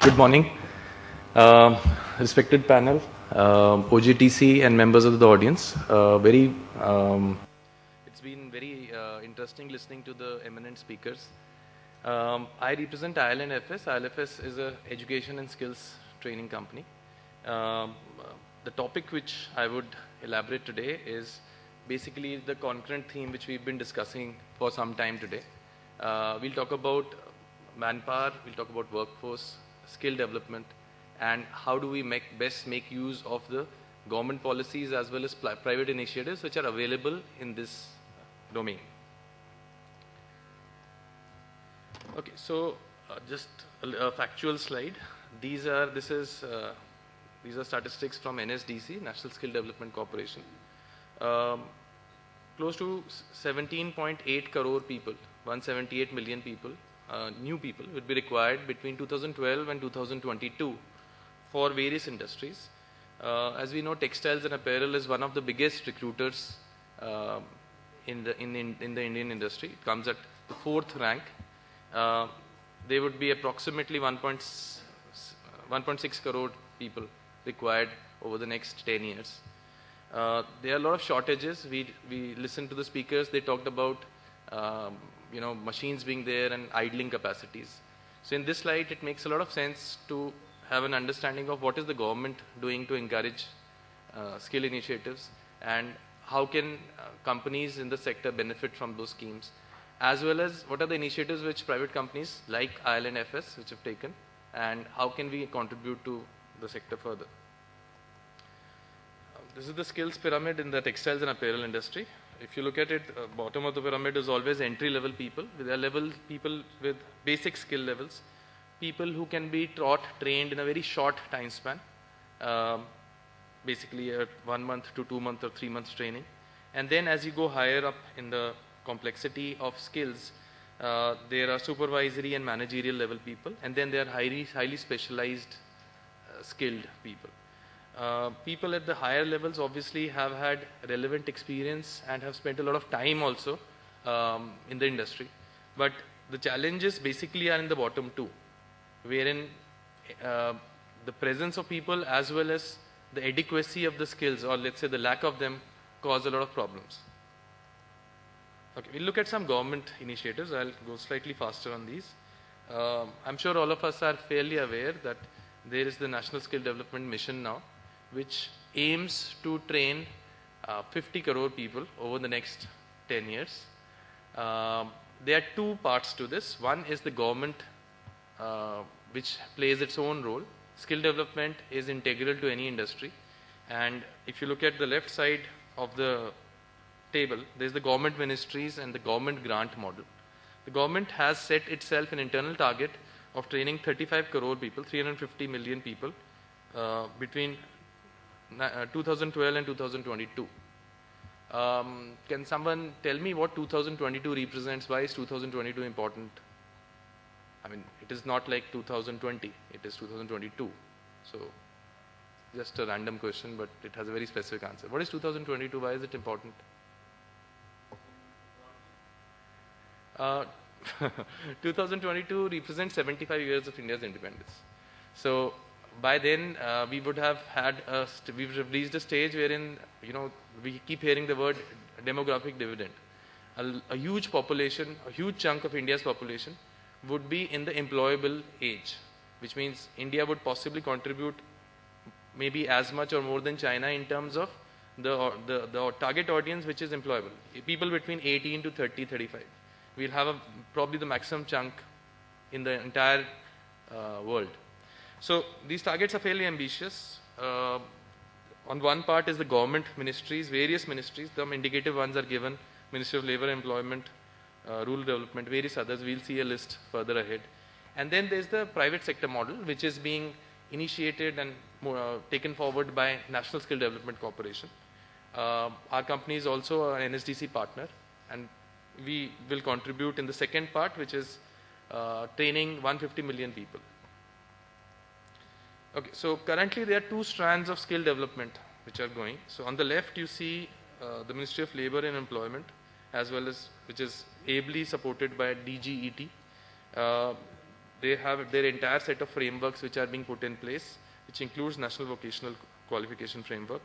Good morning, respected panel, Ogtc and members of the audience. It's been very interesting listening to the eminent speakers. I represent IL&FS. IL&FS is an education and skills training company. The topic which I would elaborate today is basically the concurrent theme which we've been discussing for some time today. We'll talk about manpower, we'll talk about workforce, skill development, and how do we best make use of the government policies as well as private initiatives which are available in this domain. Okay, so just a factual slide. These are statistics from NSDC, National Skill Development Corporation. Close to 17.8 crore people, 178 million people, new people would be required between 2012 and 2022 for various industries. As we know, textiles and apparel is one of the biggest recruiters in the Indian industry. It comes at the 4th rank. There would be approximately 1.6 crore people required over the next 10 years. There are a lot of shortages. We listened to the speakers. They talked about machines being there and idling capacities. So in this slide, it makes a lot of sense to have an understanding of what is the government doing to encourage skill initiatives and how can companies in the sector benefit from those schemes, as well as what are the initiatives which private companies like IL&FS which have taken, and how can we contribute to the sector further. This is the skills pyramid in the textiles and apparel industry. If you look at it, bottom of the pyramid is always entry-level people. There are people with basic skill levels, people who can be taught, trained in a very short time span, basically a 1 month to 2 month or 3 months training. And then as you go higher up in the complexity of skills, there are supervisory and managerial level people, and then there are highly specialized skilled people. People at the higher levels obviously have had relevant experience and have spent a lot of time also in the industry. But the challenges basically are in the bottom two, wherein the presence of people as well as the adequacy of the skills, or let's say the lack of them, cause a lot of problems. Okay, we'll look at some government initiatives. I'll go slightly faster on these. I'm sure all of us are fairly aware that there is the National Skill Development Mission now, which aims to train 50 crore people over the next 10 years. There are two parts to this. One is the government, which plays its own role. Skill development is integral to any industry. And if you look at the left side of the table, there's the government ministries and the government grant model. The government has set itself an internal target of training 35 crore people, 350 million people, between 2012 and 2022. Can someone tell me what 2022 represents? Why is 2022 important? I mean, it is not like 2020, it is 2022. So, just a random question, but it has a very specific answer. What is 2022? Why is it important? 2022 represents 75 years of India's independence. So, by then, we would have reached a stage wherein, we keep hearing the word demographic dividend. A huge population, a huge chunk of India's population would be in the employable age, which means India would possibly contribute maybe as much or more than China in terms of the target audience which is employable. People between 18 to 30, 35. We'll have probably the maximum chunk in the entire world. So these targets are fairly ambitious. On one part is the government ministries, various ministries. Some indicative ones are given: Ministry of Labour, Employment, Rural Development, various others. We'll see a list further ahead. And then there's the private sector model, which is being initiated and taken forward by National Skill Development Corporation. Our company is also an NSDC partner, and we will contribute in the second part, which is training 150 million people. Okay, so currently there are two strands of skill development which are going. So on the left you see the Ministry of Labour and Employment, as well as which is ably supported by DGET. they have their entire set of frameworks which are being put in place, which includes National Vocational Qualification Framework,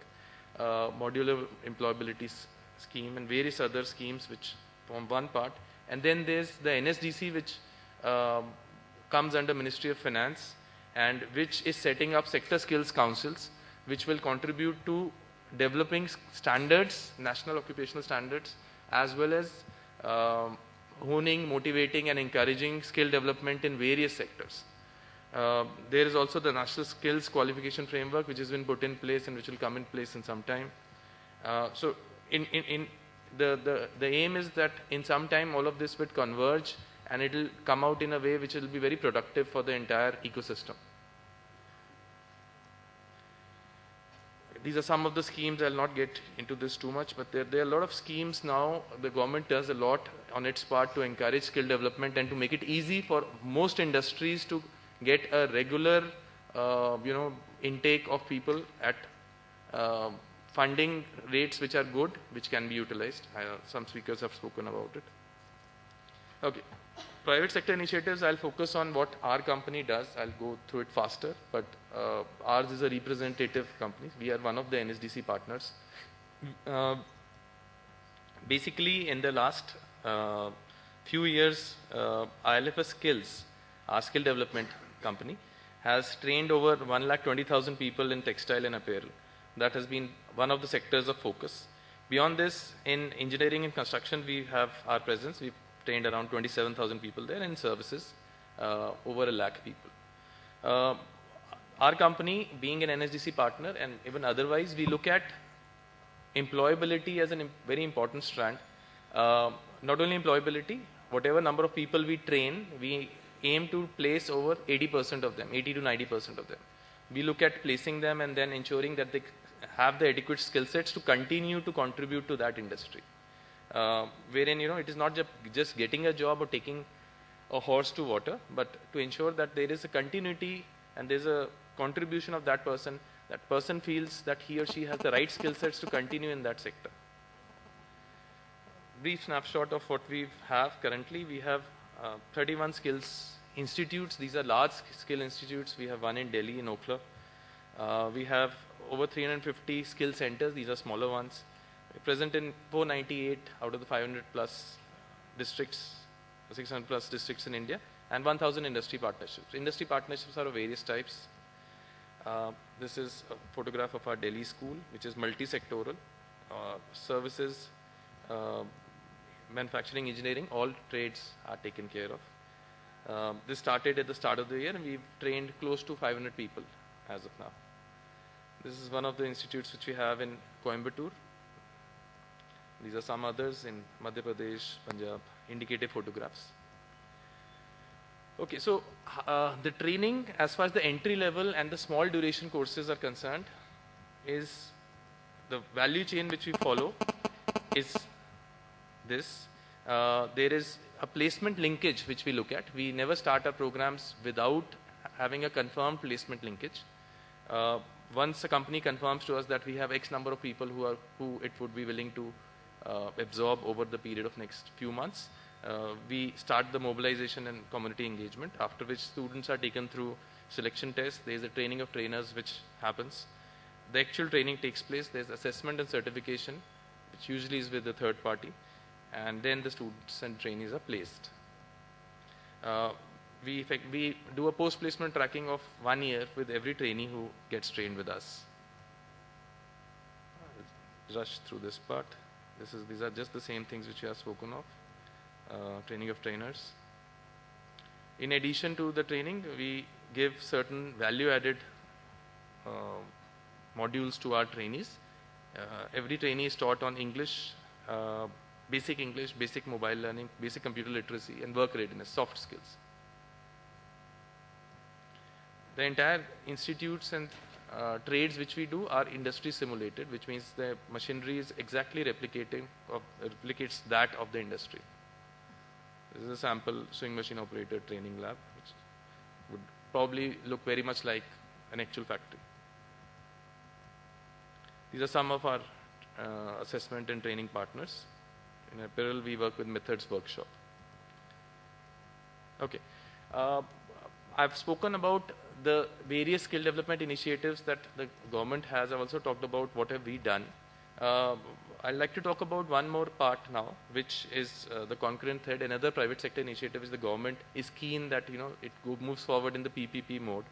Modular Employability Scheme, and various other schemes which form one part. And then there's the NSDC, which comes under Ministry of Finance, and which is setting up sector skills councils, which will contribute to developing standards, national occupational standards, as well as honing, motivating, and encouraging skill development in various sectors. There is also the National Skills Qualification Framework, which has been put in place and which will come in place in some time. So the aim is that in some time all of this will converge and it will come out in a way which will be very productive for the entire ecosystem. These are some of the schemes. I'll not get into this too much, but there are a lot of schemes now. The government does a lot on its part to encourage skill development and to make it easy for most industries to get a regular intake of people at funding rates which are good, which can be utilized. Some speakers have spoken about it. Okay. Private sector initiatives, I'll focus on what our company does. I'll go through it faster, but ours is a representative company. We are one of the NSDC partners. Basically, in the last few years, IL&FS Skills, our skill development company, has trained over 120,000 people in textile and apparel. That has been one of the sectors of focus. Beyond this, in engineering and construction, we have our presence. We've trained around 27,000 people there, in services, over 1 lakh people. Our company, being an NSDC partner, and even otherwise, we look at employability as a very important strand. Not only employability, whatever number of people we train, we aim to place over 80% of them, 80 to 90% of them. We look at placing them and then ensuring that they have the adequate skill sets to continue to contribute to that industry. Wherein, it is not just getting a job or taking a horse to water, but to ensure that there is a continuity and there's a contribution of that person. That person feels that he or she has the right skill sets to continue in that sector. Brief snapshot of what we have currently. We have 31 skills institutes. These are large skill institutes. We have one in Delhi, in Okhla. We have over 350 skill centers. These are smaller ones. We're present in 498 out of the 500 plus districts, 600 plus districts in India, and 1,000 industry partnerships. Industry partnerships are of various types. This is a photograph of our Delhi school, which is multi-sectoral. Services, manufacturing, engineering, all trades are taken care of. This started at the start of the year, and we've trained close to 500 people as of now. This is one of the institutes which we have in Coimbatore. These are some others in Madhya Pradesh, Punjab, indicative photographs. Okay, so the training, as far as the entry level and the small duration courses are concerned, is the value chain which we follow is this. There is a placement linkage which we look at. We never start our programs without having a confirmed placement linkage. Once a company confirms to us that we have X number of people who it would be willing to absorb over the period of next few months, we start the mobilization and community engagement, after which students are taken through selection tests. There is a training of trainers which happens. The actual training takes place. There is assessment and certification, which usually is with the third party, and then the students and trainees are placed. We do a post-placement tracking of 1 year with every trainee who gets trained with us. I'll rush through this part. These are just the same things which we have spoken of. Training of trainers. In addition to the training, we give certain value-added modules to our trainees. Every trainee is taught on English, basic mobile learning, basic computer literacy, and work readiness, soft skills. The entire institutes and trades which we do are industry simulated, which means the machinery is exactly replicates that of the industry. This is a sample sewing machine operator training lab, which would probably look very much like an actual factory. These are some of our assessment and training partners. In Apparel, we work with Methods Workshop. Okay. I've spoken about the various skill development initiatives that the government has. I've also talked about what have we done. I'd like to talk about one more part now, which is the concurrent thread. Another private sector initiative is the government is keen that it moves forward in the PPP mode.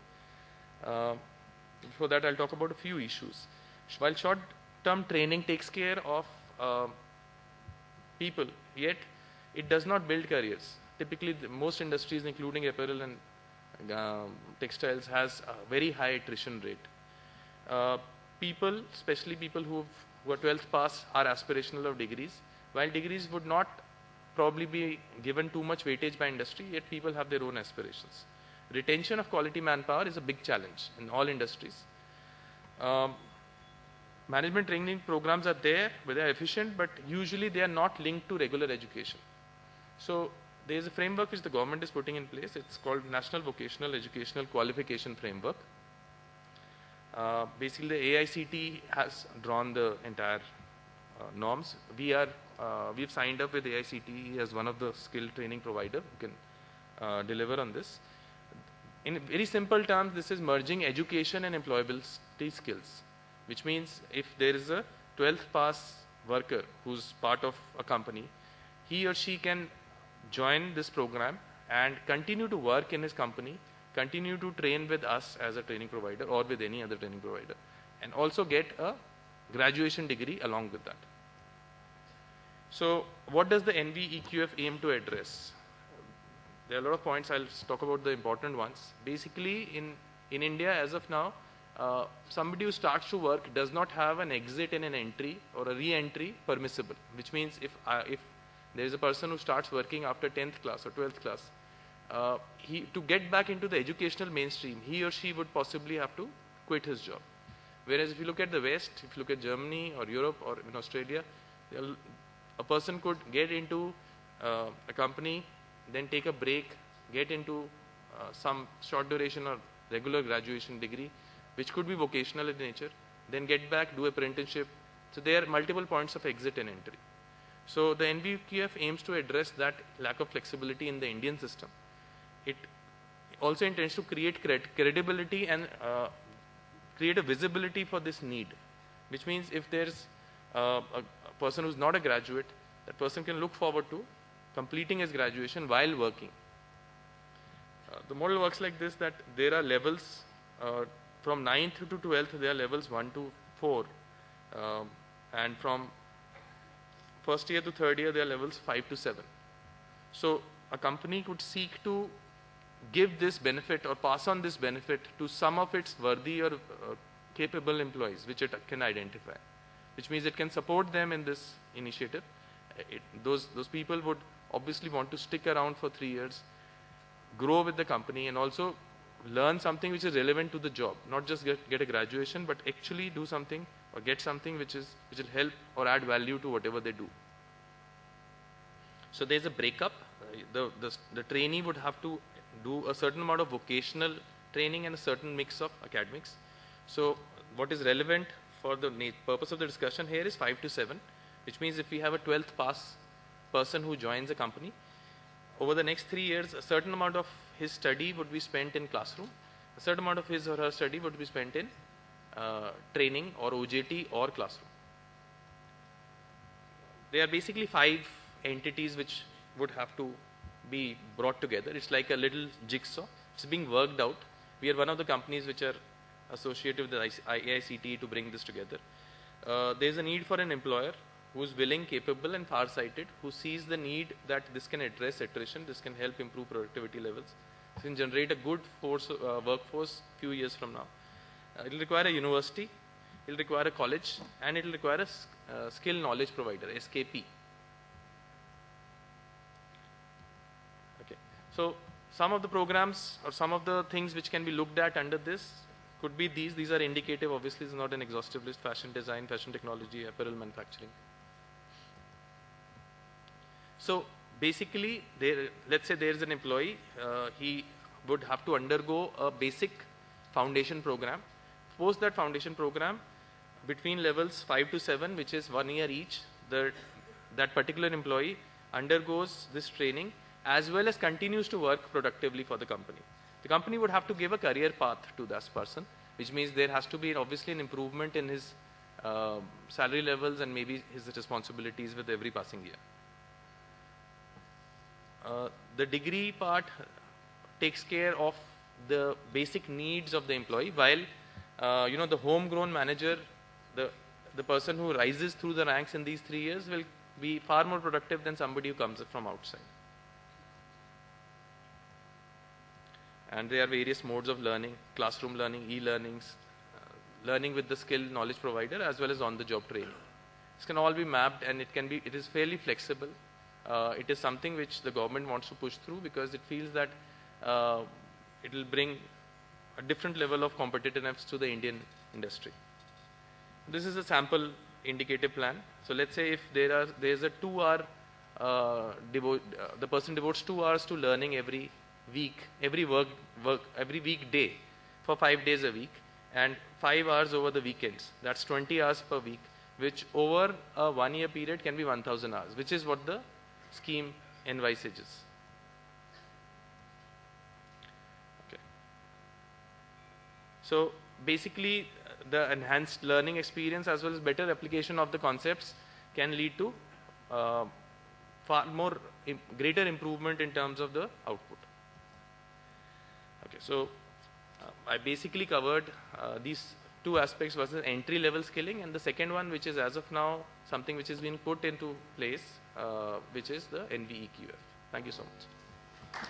Before that, I'll talk about a few issues. While short-term training takes care of people, yet it does not build careers. Typically, most industries, including apparel and textiles, has a very high attrition rate. People, especially people who are 12th pass, are aspirational of degrees. While degrees would not probably be given too much weightage by industry, yet people have their own aspirations. Retention of quality manpower is a big challenge in all industries. Management training programs are there, but they are efficient, but usually they are not linked to regular education. So there is a framework which the government is putting in place. It's called National Vocational Educational Qualification Framework. Basically, the AICT has drawn the entire norms. We've signed up with AICT as one of the skill training provider who can deliver on this. In very simple terms, this is merging education and employability skills, which means if there is a 12th pass worker who's part of a company, he or she can join this program and continue to work in his company, continue to train with us as a training provider or with any other training provider, and also get a graduation degree along with that. So what does the NVEQF aim to address? There are a lot of points. I'll talk about the important ones. Basically, in India, as of now, somebody who starts to work does not have an exit and an entry or a re-entry permissible, which means if there is a person who starts working after 10th class or 12th class, to get back into the educational mainstream, he or she would possibly have to quit his job. Whereas if you look at the West, if you look at Germany or Europe or in Australia, a person could get into a company, then take a break, get into some short duration or regular graduation degree, which could be vocational in nature, then get back, do apprenticeship. So there are multiple points of exit and entry. So the NVQF aims to address that lack of flexibility in the Indian system. It also intends to create credibility and create a visibility for this need, which means if there's a person who's not a graduate, that person can look forward to completing his graduation while working. The model works like this, that there are levels from 9th to 12th, there are levels 1 to 4, and from first year to third year, there are levels 5 to 7. So a company could seek to give this benefit or pass on this benefit to some of its worthy or capable employees, which it can identify, which means it can support them in this initiative. Those people would obviously want to stick around for 3 years, grow with the company, and also learn something which is relevant to the job, not just get a graduation, but actually do something or get something which will help or add value to whatever they do. So there's a breakup. The trainee would have to do a certain amount of vocational training and a certain mix of academics. So what is relevant for the purpose of the discussion here is 5 to 7, which means if we have a 12th pass person who joins a company, over the next 3 years, a certain amount of his study would be spent in classroom, a certain amount of his or her study would be spent in training or OJT or classroom. There are basically 5 entities which would have to be brought together. It's like a little jigsaw. It's being worked out. We are one of the companies which are associated with the ICAHT to bring this together. There is a need for an employer who is willing, capable and far-sighted, who sees the need that this can address attrition, this can help improve productivity levels, this can generate a good workforce few years from now. It will require a university, it will require a college, and it will require a skill knowledge provider, SKP. Okay. So some of the programs or some of the things which can be looked at under this could be these. These are indicative, obviously it's not an exhaustive list: fashion design, fashion technology, apparel manufacturing. So basically, let's say there is an employee, he would have to undergo a basic foundation program. Post that foundation program, between levels 5 to 7, which is 1 year each, that particular employee undergoes this training as well as continues to work productively for the company. The company would have to give a career path to this person, which means there has to be obviously an improvement in his salary levels and maybe his responsibilities with every passing year. The degree part takes care of the basic needs of the employee, while the homegrown manager, the person who rises through the ranks in these 3 years will be far more productive than somebody who comes from outside. And there are various modes of learning: classroom learning, e-learnings, learning with the skilled knowledge provider, as well as on-the-job training. This can all be mapped, and it is fairly flexible. It is something which the government wants to push through because it feels that it will bring a different level of competitiveness to the Indian industry. This is a sample indicative plan. So let's say if there is a 2-hour, the person devotes 2 hours to learning every week, every weekday for 5 days a week, and 5 hours over the weekends. That's 20 hours per week, which over a 1-year period can be 1,000 hours, which is what the scheme envisages. Okay. So basically, the enhanced learning experience as well as better application of the concepts can lead to far more greater improvement in terms of the output. Okay, so I basically covered these 2 aspects versus entry level skilling, and the second one, which is as of now something which is being put into place, which is the NVEQF. Thank you so much.